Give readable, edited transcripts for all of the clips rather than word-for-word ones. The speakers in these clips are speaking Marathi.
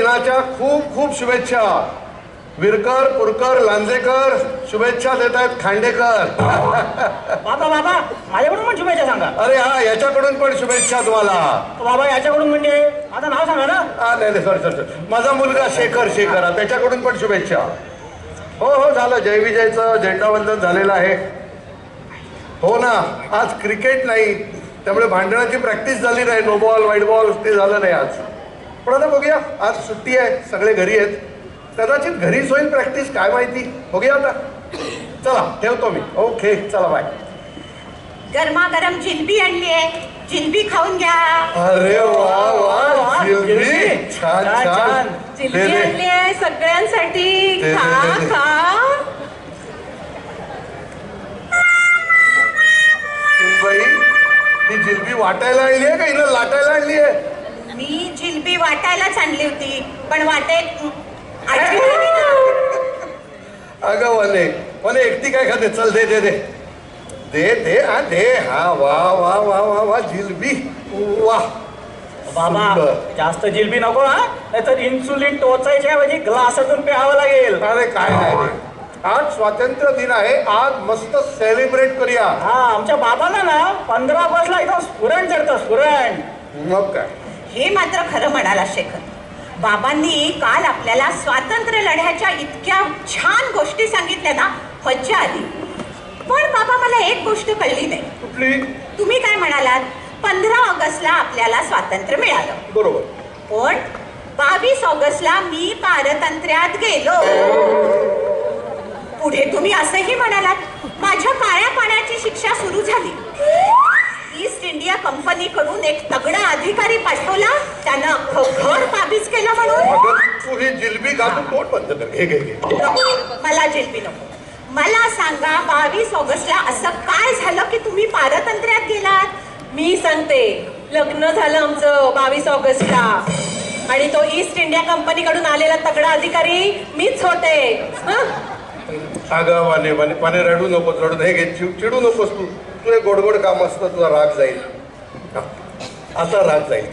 दिनाच्या खूप खूप शुभेच्छा. विरकर, पुरकर, लांजेकर शुभेच्छा देत आहेत खांडेकर. बाबा बाबा माझ्याकडून पण शुभेच्छा सांगा. अरे हा, याच्याकडून पण शुभेच्छा तुम्हाला. बाबा याच्याकडून म्हणजे माझं नाव सांगा ना. नाही सॉरी, माझा मुलगा शेखर त्याच्याकडून पण शुभेच्छा. हो झालं, जय विजयचं झेंडावंदन झालेलं आहे. हो ना, आज क्रिकेट नाही त्यामुळे भांडणाची प्रॅक्टिस झाली नाही. नो बॉल व्हाईट बॉल ते झालं नाही आज. पण आता बघूया, आज सुट्टी आहे, सगळे घरी आहेत, कदाचित घरीच होईल प्रॅक्टिस, काय माहिती. बघूया आता. चला ठेवतो मी. ओके चला बाय. गरमागरम जिलबी आणली आहे, जिलबी खाऊन घ्या. अरे वा वा, जिलबी छान छान. जिलबी आणली आहे सगळ्यांसाठी, खा खा. बाई, ती जिलबी वाटायला आणली आहे का हिनं लाटायला आणली आहे? मी जिलबी वाटायलाच आणली होती, पण वाटेत अगं वने एकटी काय खाते? चल दे दे दे दे दे हा दे. हा वा वा वा वा वा, जिलबी वा. बाबा जास्त जिलबी नको हा, नाहीतर इन्सुलिन टोचायच्या ऐवजी ग्लासातून प्यावं लागेल. अरे काय नाही रे, आज स्वातंत्र्य दिन आहे, आज मस्त सेलिब्रेट करूया. हा, आमच्या बाबाला ना 15 ऑगस्टला इथं स्फुरण चढतं, स्फुरण. मग काय, हे मात्र खरं म्हणाला शेखर. बाबांनी काल आपल्याला स्वातंत्र्य लढ्याच्या इतक्या छान गोष्टी सांगितल्या ना, मज्जा आली. पण बाबा मला एक गोष्ट कळली नाही. कुठली? तुम्ही काय म्हणालात 15 ऑगस्टला आपल्याला स्वातंत्र्य मिळालं, बरोबर, पण 22 ऑगस्टला मी पारतंत्र्यात गेलो. पुढे तुम्ही असंही म्हणालात माझ्या काळ्या पाण्याची शिक्षा सुरू झाली. ईस्ट इंडिया कंपनीकडून एक तगडा अधिकारी पाठवला, त्यानं घर पाबीज केलं म्हणून. तू ही जिलबी घालून पोट बंद कर. घे घे घे. मला जिलबी नको. मला सांगा 22 ऑगस्टला असं काय झालं की तुम्ही पारतंत्र्यात गेलात? मी सांगते, लग्न झालं आमचं 22 ऑगस्टला आणि तो ईस्ट इंडिया कंपनीकडून आलेला तगडा अधिकारी मीच होते. अगं वाने रडू नकोस, रडू. हे घे, चिडू नकोस तू. तुझे गोडगोड काम असतं, तुला राग जाईल. आता राग जाईल.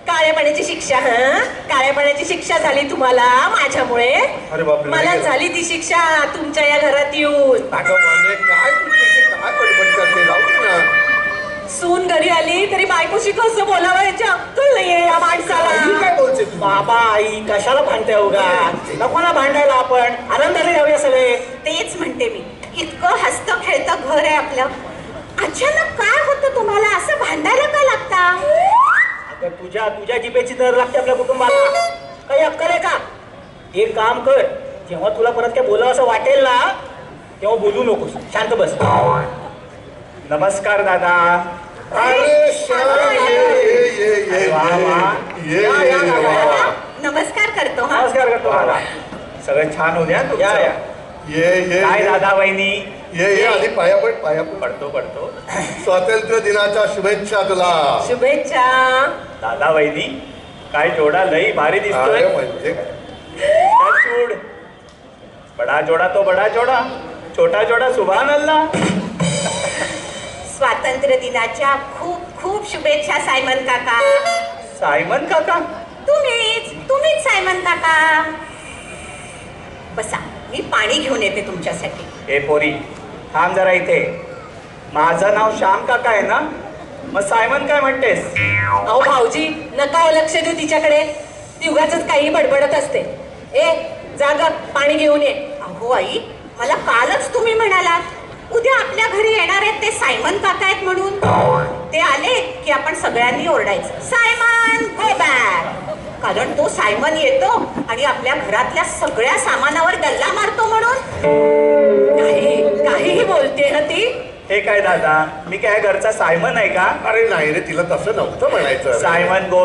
काळ्या पाण्याची शिक्षा. काळ्या पाण्याची शिक्षा झाली तुम्हाला माझ्यामुळे. अरे बापरे, मला झाली ती शिक्षा तुमच्या या घरात येऊन. अगं वाने, काय काय बडबड करते? जाऊ दे ना. सून घरी आली तरी बायकोशी कसं बोलावं याची अक्कल नाहीये या माणसाला. काय बोलते तू? बाबा आई कशाला भांडते उगा? नको ना भांडायला, आपण आनंदाने राहूया सगळे. तेच म्हणते मी, इतकं हसतं खेळतं घर आहे आपलं, अचानक काय होतं तुम्हाला? असं भांडायला का लागता? अगं तुझ्या जिभेची दर लागते आपल्या कुटुंबाला. काही अक्कल आहे का? एक काम कर, जेव्हा तुला परत काय बोलावं असं वाटेल ना, तेव्हा बोलू नकोस, शांत बस. नमस्कार दादा. अरे नमस्कार करतो. हा, नमस्कार करतो दादा. सगळं छान होऊ द्या. या या. काय दादा वहिनी? ये आधी पाया पडतो. स्वातंत्र्य दिनाच्या शुभेच्छा तुला. शुभेच्छा. दादा वहिनी काय जोडा, लई भारी दिसतोय. म्हणजे चूड. बडा जोडा तो बडा जोडा, छोटा जोडा सुभान अल्लाह. स्वातंत्र्य दिनाच्या खूप खूप शुभेच्छा सायमन काका. सायमन काका? तुम्हीच सायमन काका. बसा, मी पाणी घेऊन येते तुमच्यासाठी. ए पोरी, थांब जरा इथे. माझं नाव श्याम काका आहे ना, मग सायमन काय म्हणतेस? अहो भाऊजी, नका लक्ष देऊ तिच्याकडे, ती उगाचच काही बडबडत असते. ए जागा, पाणी घेऊन ये. अहो आई, मला कालच तुम्ही म्हणालात उद्या आपल्या घरी येणार आहेत ते सायमन काका आहेत म्हणून. ते आले की आपण सगळ्यांनी ओरडायचं, सायमन गो बॅक. कारण तो सायमन येतो आणि आपल्या घरातल्या सगळ्या सामानावर डल्ला मारतो म्हणून. काहीही बोलते ना ती. हे काय दादा, मी काय घरचा सायमन आहे का? अरे नाही रे, तिला तसं नव्हतं म्हणायचं. सायमन गो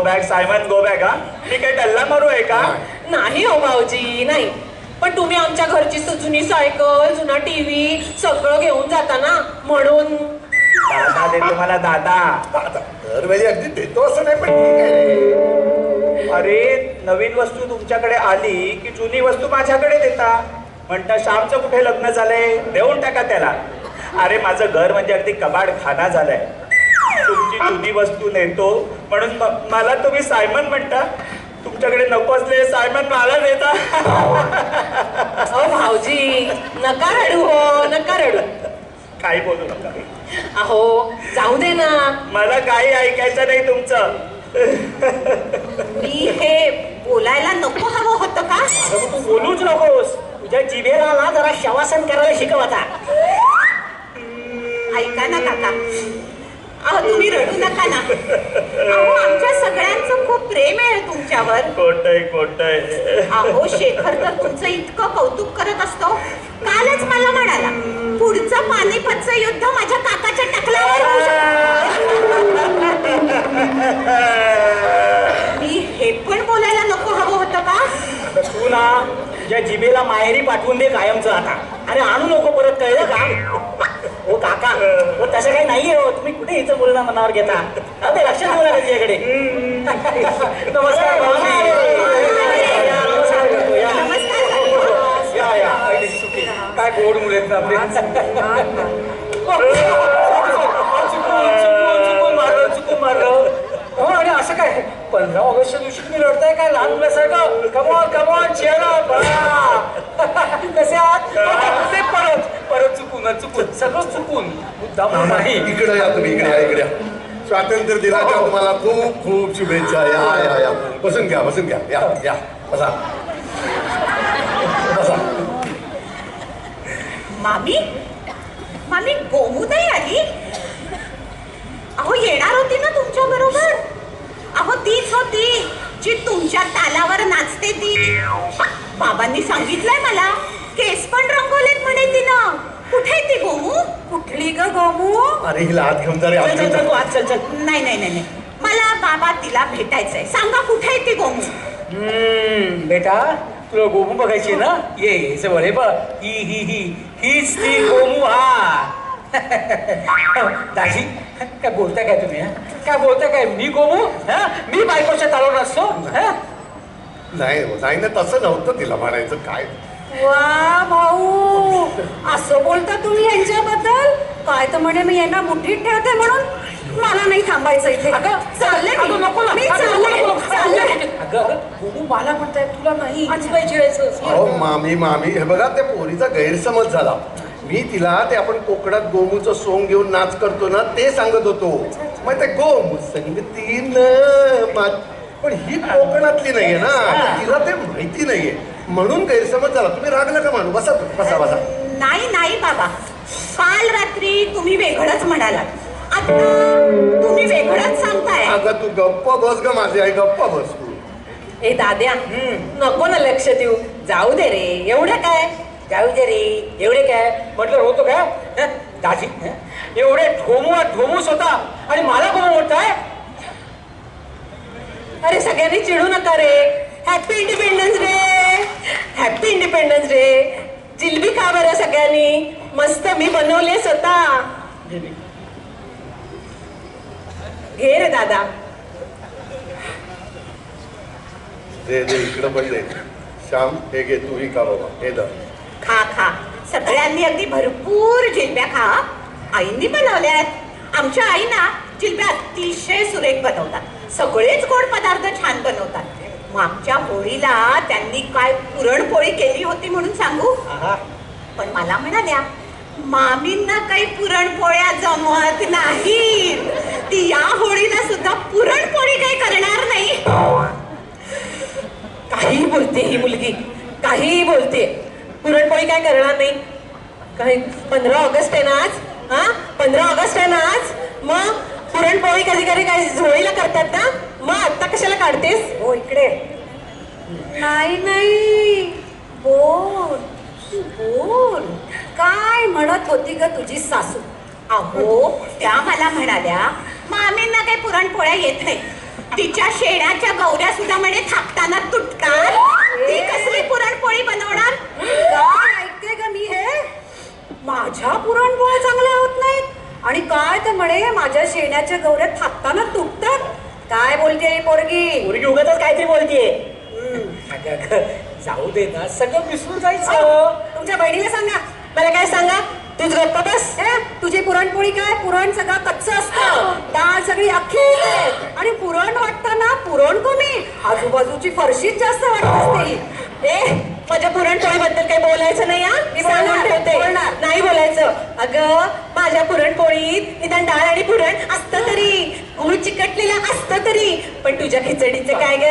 बॅक हा? मी काय डल्ला मारू आहे का? नाही हो भाऊजी, नाही. पण तुम्ही आमच्या घरची जुनी सायकल, जुना टीव्ही सगळं घेऊन जाता ना, म्हणून. दादा देतो मला दादा. दरवेळी अगदी देतो असं नाही, पण ठीक आहे रे. अरे नवीन वस्तू तुमच्याकडे आली की जुनी वस्तू माझ्याकडे देता. म्हणता श्यामचं कुठे लग्न झालंय, देऊन टाका त्याला. अरे माझं घर म्हणजे अगदी कबाड खाना झालाय. तुमची जुनी वस्तू नेतो म्हणून मला तुम्ही सायमन म्हणता. तुमच्याकडे नको असले सायमन मला देता. अहो भाऊजी नका रडू हो, नका रडू. काही बोलू नका. अहो जाऊ दे ना. मला काही ऐकायचं नाही तुमचं. मी हे बोलायला नको हवं होतं का? अगं मग तू बोलूच नकोस. तुझ्या जिभेला ना जरा शवासन करायला शिकव आता. ऐका ना काका, अहो तुम्ही रडू नका ना. अहो आमच्या सगळ्यांचं खूप प्रेम आहे तुमच्यावर. कोटय. अहो शेखर तर तुमचं इतकं कौतुक करत असतो. कालच मला म्हणाला पुढचं पानिपतचं युद्ध माझ्या काकाच्या टकल्यावर होऊ शकतं. मी हे पण बोलायला नको हवं होतं का? तू ना तुझ्या जिभेला माहेरी पाठवून दे कायमचं आता. अरे आणू नको परत, कळलं का? हो काका, हो तसं काही नाहीये हो. तुम्ही कुठे हिचं बोलणं मनावर घेता? ते लक्षात ठेवू नका तिच्याकडे. नमस्कार भाऊजी. काय गोड मुले आहेत चुकून मारलं. हो आणि असं काय 15 ऑगस्टच्या दिवशी तुम्ही लढताय काय लहान मुलासारखं? Come on cheer up. कसे आहात? ते परत चुकून सगळं चुकून मुद्दाम नाही. इकडे या तुम्ही, इकडे या. स्वातंत्र्य दिनाच्या तुम्हाला खूप खूप शुभेच्छा. या बसून घ्या. या बसा. मामी गोमुताई आली. अहो येणार होती ना तुमच्या बरोबर. अहो तीच होती जी तुमच्या तालावर नाचते ती. बाबांनी सांगितलंय मला, केस पण रंगवलेत म्हणे तिनं. कुठे ती गोमू? कुठली ग गोमू? अरे हिला आत घेऊन जा रे, आत घेऊन जा. चल. नाही, मला बाबा तिला भेटायचंय. सांगा कुठे आहे ती गोमू? बेटा तुला गोमू बघायची ना? ये जवळ हे बघ. हीच ती गोमू. हा दाजी काय बोलताय काय तुम्ही? काय बोलताय काय? मी गोमू? मी बायकोच्या तालावर असतो? नाही ना, तसं नव्हतं तिला म्हणायचं. काय वा भाऊ, असं बोलता तुम्ही यांच्याबद्दल? काय तर म्हणे मी यांना मुठीत ठेवते म्हणून. मला नाही थांबायचं इथे. चालले मी चालले. अगं गोमू मला म्हणताय, तुला नाही. अहो मामी हे बघा, त्या पोरीचा गैरसमज झाला. मी तिला ते आपण कोकणात गोमूचं सोंग घेऊन नाच करतो ना, ते सांगत होतो. मग ते गोमू संगतीन, पण ही कोकणातली नाहीये ना, तिला ते माहिती नाहीये म्हणून गैरसमज झाला. तुम्ही राग नका मानू. बसा. नाही बाबा, काल रात्री तुम्ही वेगळंच म्हणालात, आता तुम्ही वेगळंच सांगताय. अगं तू गप्प बस ग माझी आई, गप्प बस तू. ए दाद्या नको ना लक्ष देऊ. जाऊ दे रे. एवढं काय? जाऊ दे रे. एवढे काय म्हटलं होतो काय? दाजी एवढे ढोमूस होता आणि मला गोमू म्हणताय? अरे सगळ्यांनी चिडू नका रे. Happy independence day. जिलबी खा बरं सगळ्यांनी. मस्त मी बनवले स्वतः. घे रे दादा. दे इकडं पण दे. श्याम हे घे, तू ही का बाबा. हे दर खा. सगळ्यांनी अगदी भरपूर जिलब्या खा. आईंनी बनवल्यात. आमच्या आई ना जिलब्या अतिशय सुरेख बनवतात. सगळेच गोड पदार्थ छान बनवतात. मागच्या होळीला त्यांनी काय पुरणपोळी केली होती म्हणून सांगू? पण मला म्हणाल्या मामींना काही पुरणपोळ्या जमत नाही. ती या होळीला सुद्धा पुरणपोळी काही करणार नाही. काही बोलते ही मुलगी, काही बोलते. पुरणपोळी काय करणार नाही? काही 15 ऑगस्ट आहे ना आज. 15 ऑगस्ट आहे ना आज. मग पुरणपोळी कधी काय होळीला करतात ना? मग आता कशाला काढतेस? हो इकडे. नाही बोल. काय म्हणत होती ग तुझी सासू? अहो त्या मला म्हणाल्या मामींना काही पुरणपोळ्या येत नाही. तिच्या शेणाच्या गौऱ्या सुद्धा म्हणे थापताना तुटतात. ती कसली पुरणपोळी बनवणार? काय ऐकते ग मी हे? माझ्या पुरणपोळ्या चांगल्या होत नाहीत आणि काय तर म्हणे माझ्या शेणाच्या गौऱ्या थापताना तुटतात. काय बोलते ही पोरगी उगाच काहीतरी बोलतीये. जाऊ दे ना, सगळं विसरून जायचं. तुमच्या बहिणीला सांगा. मला काय सांगा? तूच गप्प बस. तुझी पुरणपोळी काय पुरण सगळं कच्चं असतं, डाळ सगळी अख्खी असते आणि पुरण वाटताना पुरण कमी, आजूबाजूची फरशीच जास्त वाटत असते. माझ्या पुरणपोळीबद्दल काही बोलायचं नाही हा. मी सांगून ठेवते. नाही बोलायचं. अगं माझ्या पुरणपोळीत निदान डाळ आणि पुरण असतं तरी, गुळ चिकटलेलं असतं तरी, पण तुझ्या खिचडीचं काय ग?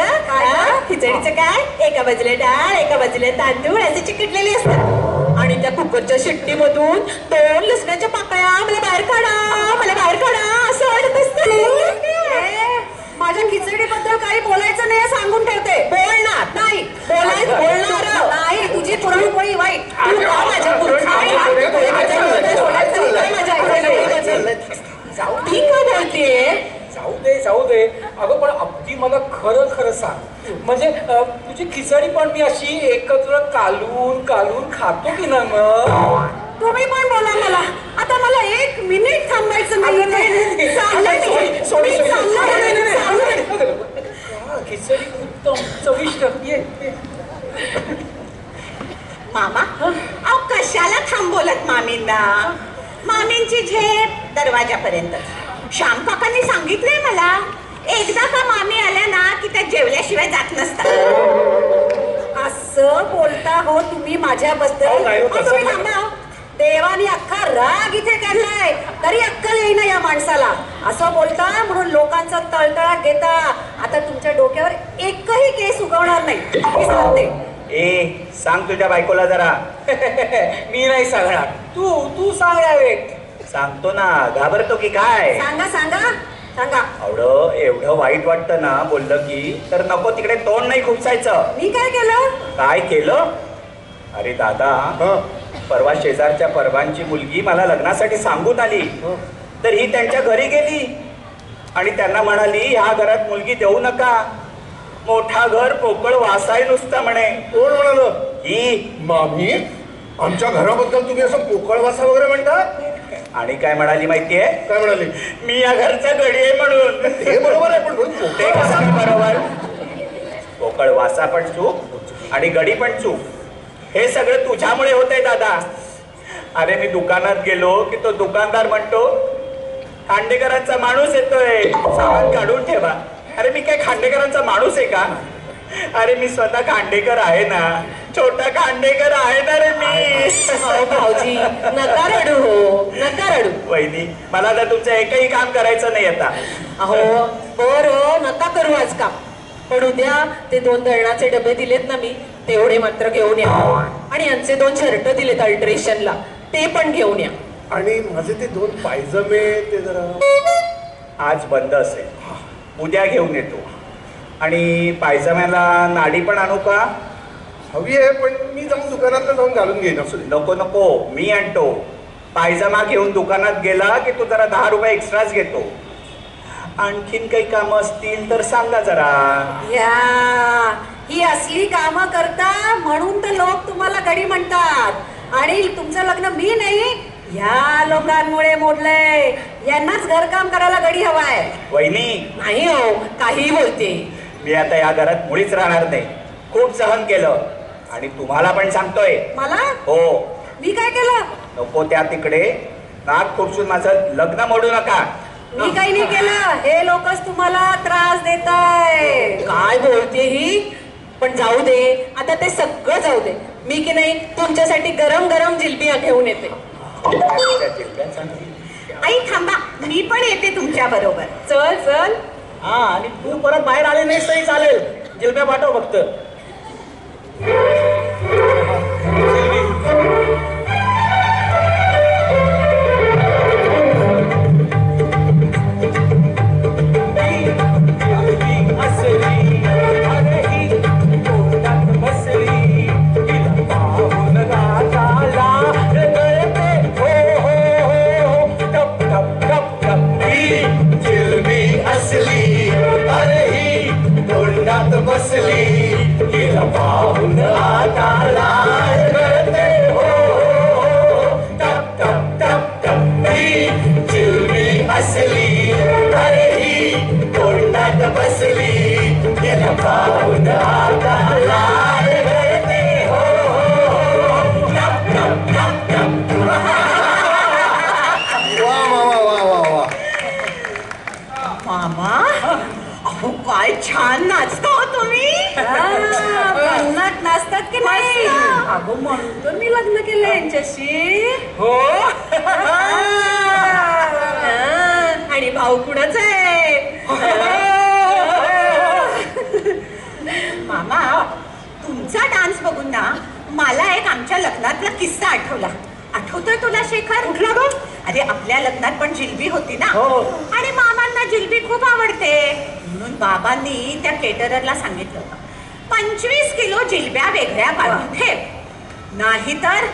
खिचडीचं काय? एका बाजूला डाळ एका बाजूला तांदूळ असे चिकटलेले असतात आणि त्या कुकरच्या शिट्टीमधून 2 लसणाच्या पाकळ्या मला बाहेर काढा, मला बाहेर काढा असं वाटत असतं. माझ्या खिचडीबद्दल काही बोलायचं नाही सांगून ठेवते. बोलणार नाही. बोलणार नाही. तुझी पुरणपोळी वाईट. तू का माझ्या ती का बोलतेय? जाऊ दे अगं, पण अगदी मला खरं खरं सांग, म्हणजे तुझी खिचडी पण मी अशी एकत्र कालून कालून खातो की ना मग? तुम्ही पण बोला मला. आता मला 1 मिनिट थांबायचं नाही. खिचडी उत्तम चविष्ट. मामा अहो कशाला थांबवलत मामींना? मामींची झेप दरवाजापर्यंत. श्याम काकांनी सांगितलंय मला, एकदा का मामी आल्या ना की त्या जेवल्याशिवाय जात नसतात. असं बोलता हो तुम्ही माझ्याबद्दल? तुम्ही थांबा. देवानी अख्खा राग इथे काढलाय तरी अक्कल येईना या माणसाला. असं बोलता म्हणून लोकांचा तळतळाट घेता. आता तुमच्या डोक्यावर एकही केस उगवणार नाही मी सांगते. सांग तुझ्या बायकोला जरा. मी नाही सांगणार, तू सांग यावेत. सांगतो ना, घाबरतो की काय? सांगा सांगा सांगा. एवढं वाईट वाटतं ना बोललं की, तर नको तिकडे तोंड नाही खुपसायचं. मी काय केलं? काय केलं? अरे दादा, परवा शेजारच्या परवांची मुलगी मला लग्नासाठी सांगून आली, तर ही त्यांच्या घरी गेली आणि त्यांना म्हणाली ह्या घरात मुलगी देऊ नका, मोठा घर पोकळ वासाय नुसता म्हणे. कोण म्हणाल? ही मामी, आमच्या घराबद्दल तुम्ही असं पोकळ वासा वगैरे म्हणता? आणि काय म्हणाली माहितीये? काय म्हणाली? मी या घरचा गडी आहे म्हणून. हे बरोबर आहे, पण ते कसं काय बरोबर? पोकळ वासा पण चूक आणि गडी पण चूक. हे सगळं तुझ्यामुळे होतंय दादा. अरे मी दुकानात गेलो की तो दुकानदार म्हणतो खांडेकरांचा माणूस येतोय, सामान काढून ठेवा. अरे मी काय खांडेकरांचा माणूस आहे का? अरे मी स्वतः खांडेकर आहे ना, छोटा खांडेकर आहे ना रे मी. भाऊजी नका रडू हो, नका रडू. वहिनी, मला तर तुमचं एकही काम करायचं नाही आता. अहो बरं, नका करू आज काम, पण उद्या ते 2 दळणाचे डबे दिलेत ना मी, तेवढे मात्र घेऊन या. आणि यांचे 2 शर्ट दिलेत अल्ट्रेशनला, ते पण घेऊन या. आणि माझे ते 2 पायजमे ते जरा आज बंद असेल, उद्या घेऊन येतो. आणि पायजम्याला नाडी पण आणू का? हवी आहे, पण मी जाऊन दुकानात जाऊन घालून घेईन. असू दे. नको नको, मी आणतो. पायजमा घेऊन दुकानात गेला की तू जरा 10 रुपये एक्स्ट्राच घेतो. आणखीन काही कामं असतील तर सांगा जरा. या ही असली कामं करता म्हणून तर लोक तुम्हाला गडी म्हणतात. आणि तुमचं लग्न मी नाही, ह्या लोकांमुळे मोडलंय. यांनाच घरकाम करायला गडी हवाय. वहिनी, नाही हो, काही बोलते. मी आता या घरात मुळीच राहणार नाही. खूप सहन केलं आणि तुम्हाला पण सांगतोय. मला? हो. मी काय केलं? नको त्या तिकडे नाक खुपसून माझं लग्न मोडू नका. मी काही नाही केलं, हे लोकच तुम्हाला त्रास देताय. काय बोलते ही? पण जाऊ दे, आता ते सगळं जाऊ दे. मी की नाही तुमच्यासाठी गरम गरम जिलबिया घेऊन येते. आई थांबा, मी पण येते तुमच्या बरोबर. चल चल. हा, आणि तू परत बाहेर आले नाहीस तरी चालेल, जिलब्या पाठव फक्त. छान नाचता हो तुम्ही. भन्नाट नाचतात की नाही? अगं म्हणून तर मी लग्न केलं यांच्याशी. हो. आणि भाऊ कुणाचा आहे? मामा, तुमचा डान्स बघून ना मला एक आमच्या लग्नातला किस्सा आठवला. आठवतोय तुला शेखर? कुठला ग? अरे आपल्या लग्नात पण जिलबी होती ना. हो. आणि मामांना जिलबी खूप आवडते म्हणून बाबांनी त्या केटररला सांगितलं होतं 25 किलो जिलब्या वेगळ्या काढून ठेव, नाहीतर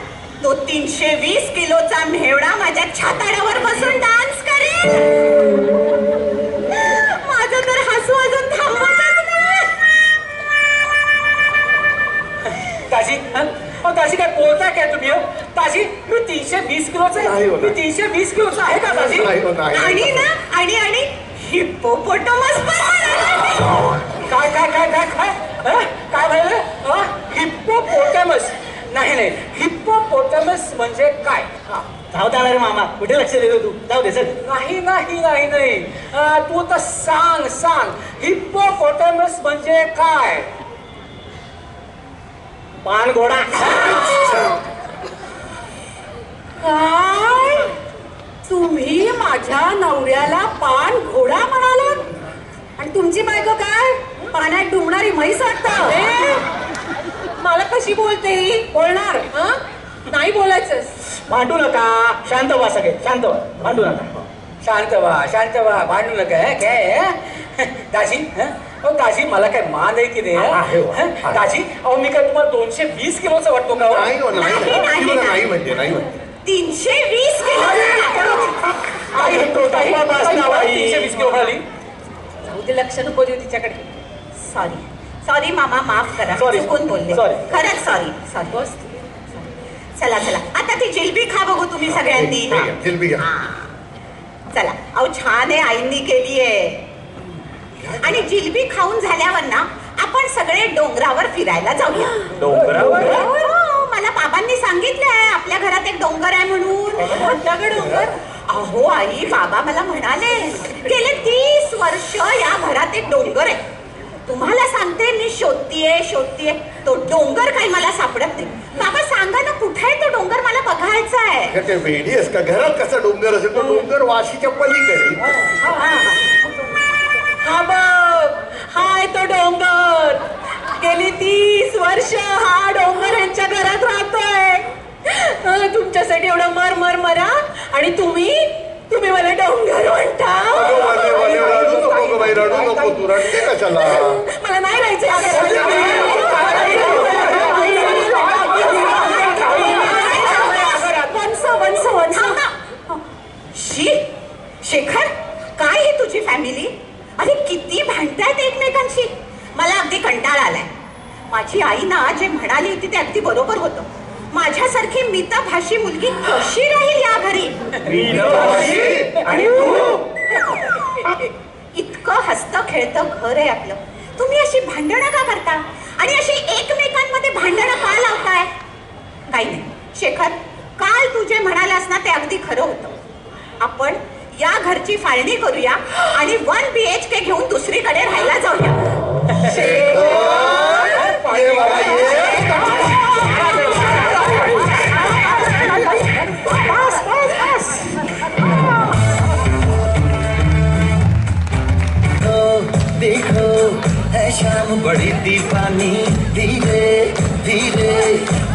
तो 320 किलोचा मेवडा माझ्या छाताडावर बसून डान्स करेल. माझं तर हसू अजून थांबतच नाही. ताजी, ताजी काय बोलताय काय तुम्ही? ताजी, मी 320 किलोचा नाही आहे. हो ना. मी 320 किलोचा आहे का ताजी? नाही हो, नाही. आणि ना आणि हिप्पोपोटामस काय काय काय काय काय काय म्हणलं? हिप्पोपोटॅमस? नाही, हिप्पोपोटॅमस म्हणजे काय? धावता रे मामा, कुठे लक्ष देतो तू? जाऊ दे चल. नाही. तू तर सांग हिप्पोपोटॅमस म्हणजे काय? पान घोडा. काय तुम्ही माझ्या नवऱ्याला पान घोडा म्हणालात? आणि तुमची बायको काय पाण्यात डुंबणारी म्हैस वाटतं? मला कशी बोलते ही? बोलणार हं? नाही बोलायचं. भांडू नका, शांत व्हा सगळे, शांत व्हा, भांडू नका. शांत व्हा, भांडू नका. काय दाजी? दाजी, मला काय मान आहे की आहे हो, नाही? आहे. दाजी, अहो मी काय तुम्हाला 220 किलोचा वाटतो का? नाही हो, नाही नाही, नाही, नाही नाही. म्हणते, नाही म्हणते. 320 किलो. आई, टोटा बसला बाई. 320 किलो म्हणाली. जाऊ दे, लक्ष नको देऊ तिच्याकडे. सॉरी मामा, माफ करा. Sorry. चुकून बोलले. Sorry. खरंच सॉरी. बस. चला आता ती जिलबी खा बघू तुम्ही सगळ्यांनी. ठीक आहे, जिलबी घ्या. चला, अहो छान आहे, आईंनी केलीये. आणि जिलबी खाऊन झाल्यावर ना आपण सगळे डोंगरावर फिरायला जाऊया. डोंगरावर? हो, मला बाबांनी सांगितलंय आपल्या घरात एक डोंगर आहे म्हणून. कोणत्याकडे डोंगर? अहो आई, बाबा मला म्हणाले गेले 30 वर्ष या घरात एक डोंगर आहे. तुम्हाला सांगते, मी शोधतीये तो डोंगर काही मला सापडत नाही. बाबा सांगा ना, कुठे आहे तो डोंगर? मला बघायचा आहे. का ते वेडी आहेस का? घरात कसा डोंगर असेल? तो डोंगर वाशीच्या पलीकडे. हा बघ, हाय तो डोंगर. गेली 30 वर्ष हा डोंगर यांच्या घरात राहतोय. तुमच्यासाठी एवढं मरा आणि तुम्ही मला डोंगर म्हणता. रडू नको गं बाई, रडू नको. तू रडते कशाला? मला नाही राहायचं या घरात. शी, शेखर, काय ही तुझी फॅमिली? अरे किती भांडतायत एकमेकांशी. मला अगदी कंटाळा आलाय. माझी आई ना जे म्हणाली होती ते अगदी बरोबर होतं. माझ्यासारखी मितभाषी मुलगी कशी राहील या घरी? आणि तू? इतकं हसतं खेळतं घर आहे आपलं. तुम्ही अशी भांडणं का करता? आणि अशी एकमेकांमध्ये भांडणं का लावताय? काही नाही शेखर, काल तू जे म्हणालास ना ते अगदी खरं होतं. आपण या घरची फाळणी करूया आणि 1 BHK घेऊन दुसरीकडे राहायला जाऊया. ये बाबा, ये. देखो है शाम बड़ी दीवानी, धीरे धीरे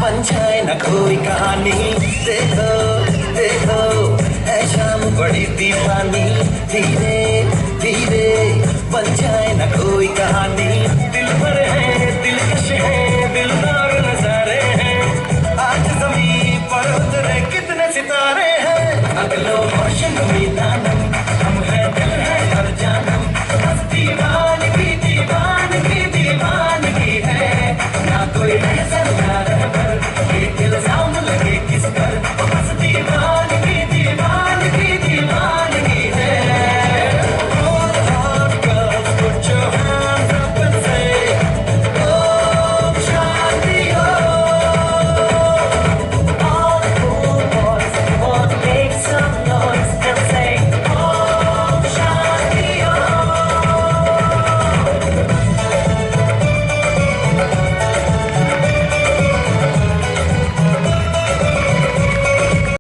बन जाए न कोई कहानी. देखो है शाम बड़ी दीवानी, धीरे धीरे बन जाए न कोई कहानी. दिल पर है